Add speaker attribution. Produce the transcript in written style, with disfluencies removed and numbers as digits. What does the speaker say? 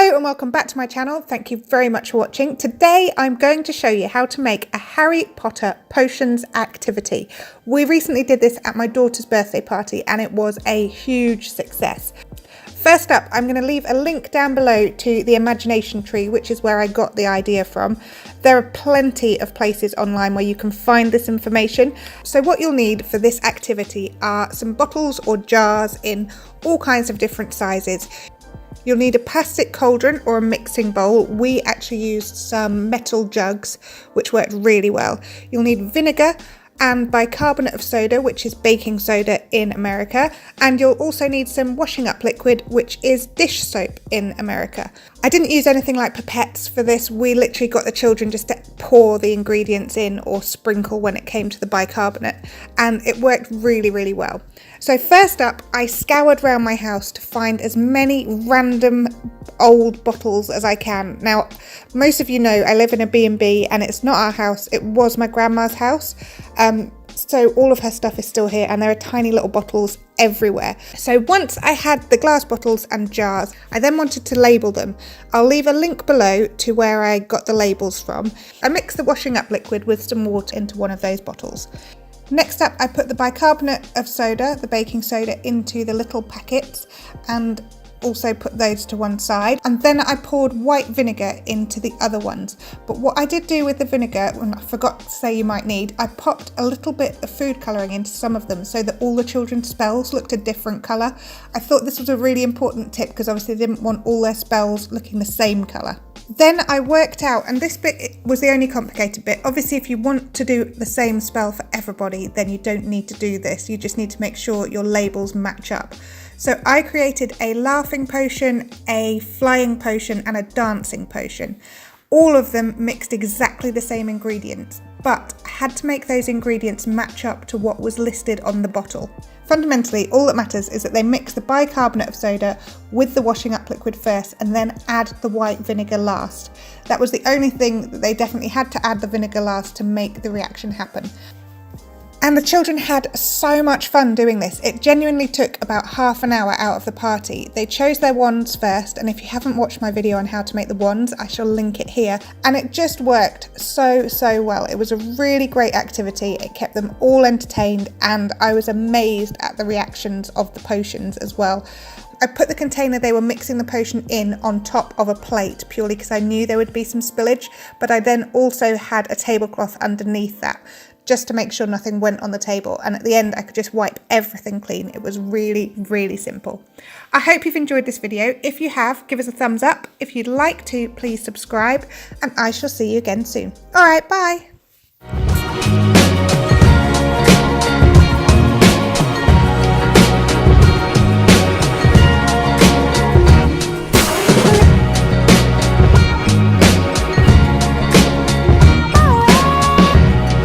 Speaker 1: Hello and welcome back to my channel. Thank you very much for watching. Today I'm going to show you how to make a Harry Potter potions activity. We recently did this at my daughter's birthday party and it was a huge success. First up, I'm going to leave a link down below to the Imagination Tree, which is where I got the idea from. There are plenty of places online where you can find this information. So what you'll need for this activity are some bottles or jars in all kinds of different sizes. You'll need a plastic cauldron or a mixing bowl. We actually used some metal jugs, which worked really well. You'll need vinegar and bicarbonate of soda, which is baking soda in America. And you'll also need some washing up liquid, which is dish soap in America. I didn't use anything like pipettes for this. We literally got the children just to pour the ingredients in or sprinkle when it came to the bicarbonate. And it worked really, really well. So first up, I scoured around my house to find as many random old bottles as I can. Now, most of you know I live in a B&B and it's not our house, it was my grandma's house. So all of her stuff is still here and there are tiny little bottles everywhere. So once I had the glass bottles and jars, I then wanted to label them. I'll leave a link below to where I got the labels from. I mixed the washing up liquid with some water into one of those bottles. Next up, I put the bicarbonate of soda, the baking soda, into the little packets and also put those to one side, and then I poured white vinegar into the other ones. But what I did do with the vinegar, and I forgot to say you might need, I popped a little bit of food colouring into some of them so that all the children's spells looked a different colour. I thought this was a really important tip because obviously they didn't want all their spells looking the same colour. Then I worked out, and this bit was the only complicated bit. Obviously, if you want to do the same spell for everybody, then you don't need to do this. You just need to make sure your labels match up. So I created a laughing potion, a flying potion, and a dancing potion. All of them mixed exactly the same ingredients, but I had to make those ingredients match up to what was listed on the bottle. Fundamentally, all that matters is that they mix the bicarbonate of soda with the washing up liquid first and then add the white vinegar last. That was the only thing that they definitely had to add the vinegar last to make the reaction happen. And the children had so much fun doing this. It genuinely took about half an hour out of the party. They chose their wands first, and if you haven't watched my video on how to make the wands, I shall link it here. And it just worked so well. It was a really great activity. It kept them all entertained, and I was amazed at the reactions of the potions as well. I put the container they were mixing the potion in on top of a plate purely because I knew there would be some spillage, but I then also had a tablecloth underneath that, just to make sure nothing went on the table, and at the end I could just wipe everything clean. It was really, really simple. I hope you've enjoyed this video. If you have, give us a thumbs up. If you'd like to, please subscribe, and I shall see you again soon. Alright, bye!